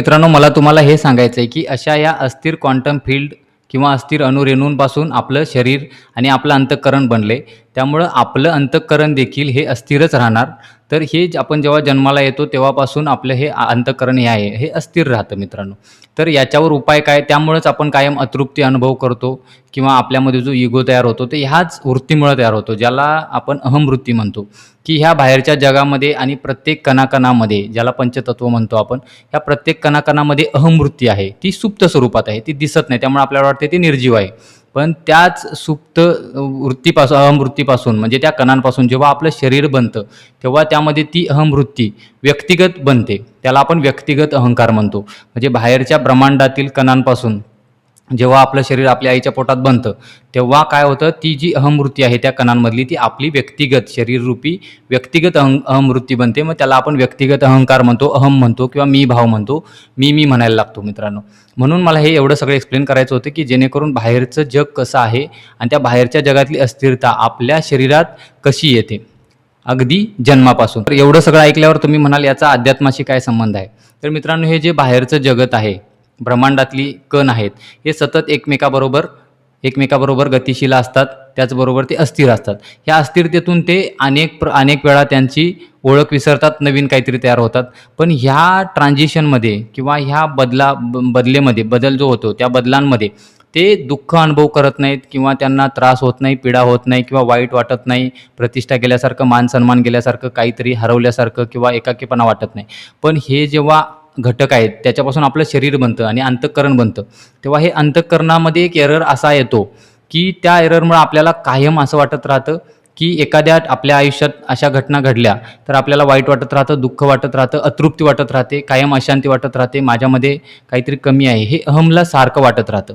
मित्रांनो, मला तुम्हाला हे सांगायचं आहे, की अशा या अस्थिर क्वांटम फील्ड किंवा अस्थिर अणुरेणूंपासून आपलं शरीर आणि आपलं अंतःकरण बनले. त्यामुळं आपलं अंतःकरण देखील हे अस्थिरच राहणार. तर हे आपण जेव्हा जन्माला येतो तेव्हापासून आपलं हे अंतःकरण हे आहे, हे अस्थिर राहतं मित्रांनो. तर याच्यावर उपाय काय? त्यामुळेच आपण कायम अतृप्ती अनुभव करतो किंवा आपल्यामध्ये जो इगो तयार होतो, ते ह्याच वृत्तीमुळे तयार होतो, ज्याला आपण अहमवृत्ती म्हणतो. की ह्या बाहेरच्या जगामध्ये आणि प्रत्येक कणाकणामध्ये, ज्याला पंचतत्व म्हणतो आपण, ह्या प्रत्येक कणाकणामध्ये अहमवृत्ती आहे. ती सुप्त स्वरूपात आहे, ती दिसत नाही, त्यामुळे आपल्याला वाटते ती निर्जीव आहे. पण त्याच सुप्त वृत्तीपासून, अहमवृत्तीपासून, म्हणजे त्या कणांपासून जेव्हा आपलं शरीर बनतं तेव्हा त्यामध्ये ती अहमवृत्ती व्यक्तिगत बनते. त्याला आपण व्यक्तिगत अहंकार म्हणतो. म्हणजे बाहेरच्या ब्रह्मांडातील कणांपासून जेव्हा आपलं शरीर आपल्या आईच्या पोटात बनतं तेव्हा काय होतं, ती जी अहमवृत्ती आहे त्या कणांमधली, ती आपली व्यक्तिगत शरीररूपी व्यक्तिगत अहमवृत्ती बनते. मग त्याला आपण व्यक्तिगत अहंकार म्हणतो, अहम म्हणतो किंवा मी भाव म्हणतो. मी म्हणायला लागतो मित्रांनो. म्हणून मला हे एवढं सगळं एक्सप्लेन करायचं होतं, की जेणेकरून बाहेरचं जग कसं आहे आणि त्या बाहेरच्या जगातली अस्थिरता आपल्या शरीरात कशी येते, अगदी जन्मापासून. तर एवढं सगळं ऐकल्यावर तुम्ही म्हणाल याचा अध्यात्माशी काय संबंध आहे. तर मित्रांनो, हे जे बाहेरचं जगत आहे, ब्रह्मांडातली कण आहेत, हे सतत एकमेकाबरोबर गतिशील असतात, त्याचबरोबर ते अस्थिर असतात. ह्या अस्थिरतेतून ते अनेक वेळा त्यांची ओळख विसरतात, नवीन काहीतरी तयार होतात. पण ह्या ट्रान्झिशनमध्ये किंवा ह्या बदलेमध्ये बदल जो होतो त्या बदलांमध्ये ते दुःख अनुभव करत नाहीत किंवा त्यांना त्रास होत नाही, पीडा होत नाही किंवा वाईट वाटत नाही, प्रतिष्ठा गेल्यासारखं, मान सन्मान गेल्यासारखं, काहीतरी हरवल्यासारखं किंवा एकाकीपणा वाटत नाही. पण हे जेव्हा घटक आहेत त्याच्यापासून आपलं शरीर बनतं आणि अंतःकरण बनतं, तेव्हा हे अंतःकरणामध्ये एक एरर असा येतो की त्या एररमुळे आपल्याला कायम असं वाटत राहतं की एखाद्या आपल्या आयुष्यात अशा घटना घडल्या तर आपल्याला वाईट वाटत राहतं, दुःख वाटत राहतं, अतृप्ती वाटत राहते, कायम अशांती वाटत राहते, माझ्यामध्ये काहीतरी कमी आहे, हे अहमला सारखं वाटत राहतं.